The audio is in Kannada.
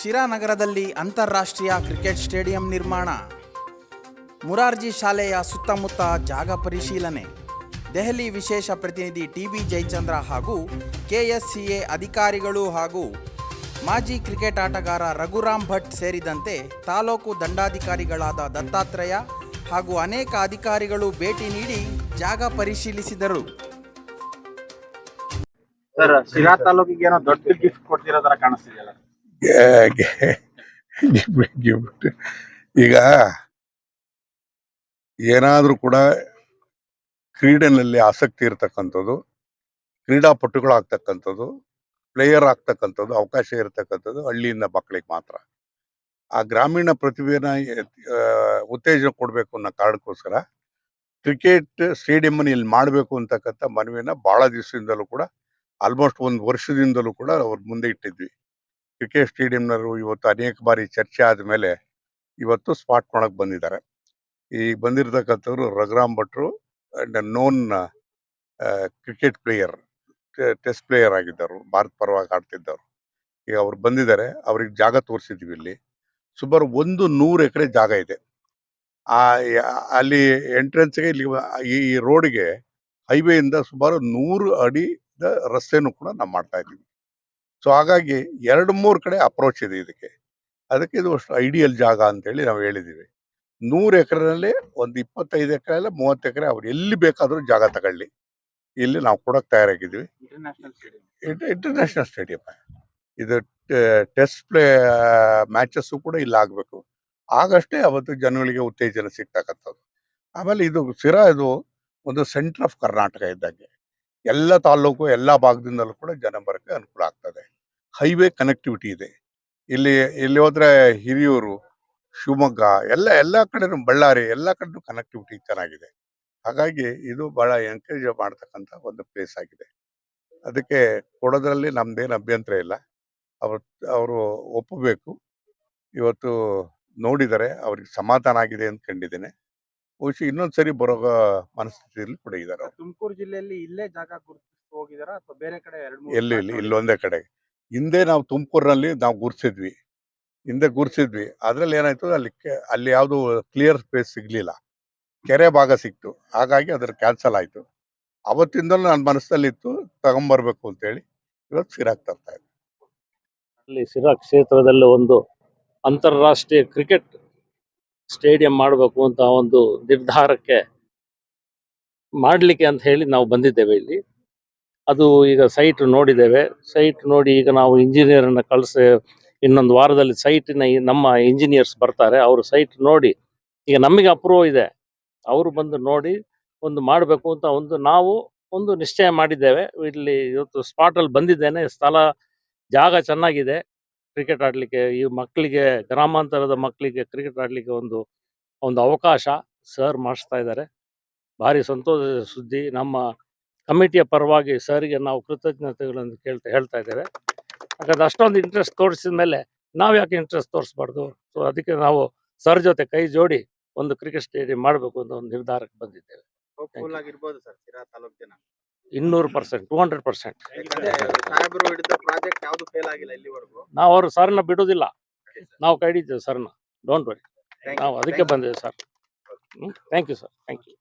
ಶಿರಾ ನಗರದಲ್ಲಿ ಅಂತಾರಾಷ್ಟ್ರೀಯ ಕ್ರಿಕೆಟ್ ಸ್ಟೇಡಿಯಂ ನಿರ್ಮಾಣ. ಮುರಾರ್ಜಿ ಶಾಲೆಯ ಸುತ್ತಮುತ್ತ ಜಾಗ ಪರಿಶೀಲನೆ. ದೆಹಲಿ ವಿಶೇಷ ಪ್ರತಿನಿಧಿ ಟಿ.ಬಿ. ಜಯಚಂದ್ರ ಹಾಗೂ KSCA ಅಧಿಕಾರಿಗಳು ಹಾಗೂ ಮಾಜಿ ಕ್ರಿಕೆಟ್ ಆಟಗಾರ ರಘುರಾಮ್ ಭಟ್ ಸೇರಿದಂತೆ ತಾಲೂಕು ದಂಡಾಧಿಕಾರಿಗಳಾದ ದತ್ತಾತ್ರೇಯ ಹಾಗೂ ಅನೇಕ ಅಧಿಕಾರಿಗಳು ಭೇಟಿ ನೀಡಿ ಜಾಗ ಪರಿಶೀಲಿಸಿದರು. ಸರ್, ಶಿರಾ ತಾಲೂಕಿಗೆ ಏನೋ ದೊಡ್ಡ ಗಿಫ್ಟ್ ಕೊಡ್ತಿರೋ ತರ ಕಾಣಿಸ್ತಿದೆಯಲ್ಲ. ಗಿಫ್ಟ್ ಈಗ ಏನಾದ್ರೂ ಕೂಡ ಕ್ರೀಡೆನಲ್ಲಿ ಆಸಕ್ತಿ ಇರತಕ್ಕಂಥದ್ದು, ಕ್ರೀಡಾಪಟುಗಳಾಗ್ತಕ್ಕಂಥದ್ದು, ಪ್ಲೇಯರ್ ಆಗ್ತಕ್ಕಂಥದ್ದು ಅವಕಾಶ ಇರತಕ್ಕಂಥದ್ದು ಹಳ್ಳಿಯಿಂದ ಮಕ್ಕಳಿಗೆ ಮಾತ್ರ. ಆ ಗ್ರಾಮೀಣ ಪ್ರತಿಭೆನ ಉತ್ತೇಜನ ಕೊಡಬೇಕು ಅನ್ನೋ ಕಾರಣಕ್ಕೋಸ್ಕರ ಕ್ರಿಕೆಟ್ ಸ್ಟೇಡಿಯಂ ಇಲ್ಲಿ ಮಾಡಬೇಕು ಅಂತಕ್ಕಂಥ ಮನವಿನ ಬಹಳ ದಿವಸದಿಂದಲೂ ಕೂಡ, ಆಲ್ಮೋಸ್ಟ್ ಒಂದು ವರ್ಷದಿಂದಲೂ ಕೂಡ ಅವ್ರ ಮುಂದೆ ಇಟ್ಟಿದ್ವಿ. ಕ್ರಿಕೆಟ್ ಸ್ಟೇಡಿಯಂನವರು ಇವತ್ತು ಅನೇಕ ಬಾರಿ ಚರ್ಚೆ ಆದಮೇಲೆ ಇವತ್ತು ಸ್ಪಾಟ್ ಮಾಡಕ್ಕೆ ಬಂದಿದ್ದಾರೆ. ಈ ಬಂದಿರತಕ್ಕಂಥವ್ರು ರಘುರಾಮ್ ಭಟ್ರು and known cricket player, test player ಆಗಿದ್ದರು, ಭಾರತ ಪರವಾಗಿ ಆಡ್ತಿದ್ದವರು. ಈಗ ಅವ್ರು ಬಂದಿದ್ದಾರೆ, ಅವ್ರಿಗೆ ಜಾಗ ತೋರಿಸಿದ್ವಿ. ಇಲ್ಲಿ ಸುಮಾರು 100 ಎಕರೆ ಜಾಗ ಇದೆ. ಅಲ್ಲಿ ಎಂಟ್ರೆನ್ಸ್ಗೆ ಇಲ್ಲಿ ಈ ರೋಡ್ಗೆ ಹೈವೇಯಿಂದ ಸುಮಾರು 100 ಅಡಿದ ರಸ್ತೆನೂ ಕೂಡ ನಾವು ಮಾಡ್ತಾ ಇದ್ದೀವಿ. ಸೊ ಹಾಗಾಗಿ 2-3 ಕಡೆ ಅಪ್ರೋಚ್ ಇದೆ ಇದಕ್ಕೆ. ಅದಕ್ಕೆ ಇದು ಅಷ್ಟು ಐಡಿಯಲ್ ಜಾಗ ಅಂತೇಳಿ ನಾವು ಹೇಳಿದ್ದೀವಿ. 100 ಎಕರೆನಲ್ಲಿ ಒಂದು 25 ಎಕರೆ ಇಲ್ಲ 30 ಎಕರೆ ಅವ್ರು ಎಲ್ಲಿ ಬೇಕಾದರೂ ಜಾಗ ತಗೊಳ್ಳಿ, ಇಲ್ಲಿ ನಾವು ಕೊಡೋಕೆ ತಯಾರಾಗಿದ್ದೀವಿ. ಇಂಟರ್ನ್ಯಾಷನಲ್ ಸ್ಟೇಡಿಯಂ ಇದು. ಟೆಸ್ಟ್ ಮ್ಯಾಚಸ್ಸು ಕೂಡ ಇಲ್ಲಿ ಆಗಬೇಕು. ಆಗಷ್ಟೇ ಅವತ್ತು ಜನಗಳಿಗೆ ಉತ್ತೇಜನ ಸಿಗ್ತಕ್ಕಂಥದ್ದು. ಆಮೇಲೆ ಇದು ಶಿರಾ ಇದು ಒಂದು ಸೆಂಟರ್ ಆಫ್ ಕರ್ನಾಟಕ ಇದ್ದಂಗೆ. ಎಲ್ಲ ತಾಲೂಕು ಎಲ್ಲ ಭಾಗದಿಂದಲೂ ಕೂಡ ಜನ ಬರೋಕ್ಕೆ ಅನುಕೂಲ ಆಗ್ತದೆ. ಹೈವೇ ಕನೆಕ್ಟಿವಿಟಿ ಇದೆ. ಇಲ್ಲಿ ಹೋದ್ರೆ ಹಿರಿಯೂರು, ಶಿವಮೊಗ್ಗ ಎಲ್ಲ ಕಡೆನೂ, ಬಳ್ಳಾರಿ ಎಲ್ಲ ಕಡೆನೂ ಕನೆಕ್ಟಿವಿಟಿ ಚೆನ್ನಾಗಿದೆ. ಹಾಗಾಗಿ ಇದು ಬಹಳ ಎನ್ಕರೇಜ್ ಮಾಡ್ತಕ್ಕಂಥ ಒಂದು ಪ್ಲೇಸ್ ಆಗಿದೆ. ಅದಕ್ಕೆ ಕೊಡೋದ್ರಲ್ಲಿ ನಮ್ದೇನು ಅಭ್ಯಂತರ ಇಲ್ಲ. ಅವರು ಒಪ್ಪಬೇಕು. ಇವತ್ತು ನೋಡಿದರೆ ಅವ್ರಿಗೆ ಸಮಾಧಾನ ಆಗಿದೆ ಅಂತ ಕಂಡಿದ್ದೇನೆ. ಬಹುಶಃ ಇನ್ನೊಂದ್ಸರಿ ಬರೋ ಮನಸ್ಥಿತಿಯಲ್ಲಿ ಕೂಡ ಇದ್ದಾರೆ. ತುಮಕೂರು ಜಿಲ್ಲೆಯಲ್ಲಿ ಇಲ್ಲೇ ಜಾಗ ಗುರುತಿಸಿ ಹೋಗಿದಾರಾ ಅಥವಾ ಬೇರೆ ಕಡೆ? ಇಲ್ಲೊಂದೇ ಕಡೆ. ಹಿಂದೆ ನಾವು ತುಮಕೂರಿನಲ್ಲಿ ನಾವು ಗುರ್ಸಿದ್ವಿ, ಅದ್ರಲ್ಲಿ ಏನಾಯ್ತು, ಅಲ್ಲಿ ಯಾವುದು ಕ್ಲಿಯರ್ ಸ್ಪೇಸ್ ಸಿಗ್ಲಿಲ್ಲ, ಕೆರೆ ಭಾಗ ಸಿಕ್ತು. ಹಾಗಾಗಿ ಅದ್ರ ಕ್ಯಾನ್ಸಲ್ ಆಯ್ತು. ಅವತ್ತಿಂದಲೂ ನನ್ನ ಮನಸ್ಸಲ್ಲಿತ್ತು ತಗೊಂಬರ್ಬೇಕು ಅಂತೇಳಿ ಇವತ್ತು ಶಿರಾಕ್ ತರ್ತಾ ಇದ್ದೆ. ಅಲ್ಲಿ ಶಿರಾ ಕ್ಷೇತ್ರದಲ್ಲಿ ಒಂದು ಅಂತಾರಾಷ್ಟ್ರೀಯ ಕ್ರಿಕೆಟ್ ಸ್ಟೇಡಿಯಂ ಮಾಡಬೇಕು ಅಂತ ಒಂದು ನಿರ್ಧಾರಕ್ಕೆ ಮಾಡಲಿಕ್ಕೆ ಅಂತ ಹೇಳಿ ನಾವು ಬಂದಿದ್ದೇವೆ ಇಲ್ಲಿ. ಅದು ಈಗ ಸೈಟ್ ನೋಡಿದ್ದೇವೆ. ಸೈಟ್ ನೋಡಿ ಈಗ ನಾವು ಇಂಜಿನಿಯರನ್ನು ಕಳಿಸಿ ಇನ್ನೊಂದು ವಾರದಲ್ಲಿ ಸೈಟಿನ ನಮ್ಮ ಇಂಜಿನಿಯರ್ಸ್ ಬರ್ತಾರೆ. ಅವರು ಸೈಟ್ ನೋಡಿ ಈಗ ನಮಗೆ ಅಪ್ರೂವ್ ಇದೆ, ಅವರು ಬಂದು ನೋಡಿ ಒಂದು ಮಾಡಬೇಕು ಅಂತ ನಾವು ಒಂದು ನಿಶ್ಚಯ ಮಾಡಿದ್ದೇವೆ. ಇಲ್ಲಿ ಇವತ್ತು ಸ್ಪಾಟಲ್ಲಿ ಬಂದಿದ್ದೇನೆ. ಸ್ಥಳ ಜಾಗ ಚೆನ್ನಾಗಿದೆ ಕ್ರಿಕೆಟ್ ಆಡಲಿಕ್ಕೆ. ಈ ಮಕ್ಕಳಿಗೆ, ಗ್ರಾಮಾಂತರದ ಮಕ್ಕಳಿಗೆ ಕ್ರಿಕೆಟ್ ಆಡಲಿಕ್ಕೆ ಒಂದು ಅವಕಾಶ ಸರ್ ಮಾಡಿಸ್ತಾ ಇದ್ದಾರೆ. ಭಾರಿ ಸಂತೋಷದ ಸುದ್ದಿ. ನಮ್ಮ ಕಮಿಟಿಯ ಪರವಾಗಿ ಸರ್ಗೆ ನಾವು ಕೃತಜ್ಞತೆಗಳನ್ನು ಹೇಳ್ತಾ ಇದ್ದೇವೆ. ಯಾಕಂದ್ರೆ ಅಷ್ಟೊಂದು ಇಂಟ್ರೆಸ್ಟ್ ತೋರಿಸಿದ ಮೇಲೆ ನಾವು ಯಾಕೆ ಇಂಟ್ರೆಸ್ಟ್ ತೋರಿಸ್ಬಾರ್ದು? ಸೊ ಅದಕ್ಕೆ ನಾವು ಸರ್ ಜೊತೆ ಕೈ ಜೋಡಿ ಒಂದು ಕ್ರಿಕೆಟ್ ಸ್ಟೇಡಿಯಂ ಮಾಡಬೇಕು ಅಂತ ಒಂದು ನಿರ್ಧಾರಕ್ಕೆ ಬಂದಿದ್ದೇವೆ. 200%, 200%. ನಾವು ಅವರು ಸರ್ನ ಬಿಡೋದಿಲ್ಲ, ನಾವು ಕೈ ಹಿಡಿತೇವೆ ಸರ್ನ. ಡೋಂಟ್ ವರಿ, ನಾವು ಅದಕ್ಕೆ ಬಂದಿದ್ದೇವೆ sir. Thank you sir, thank you.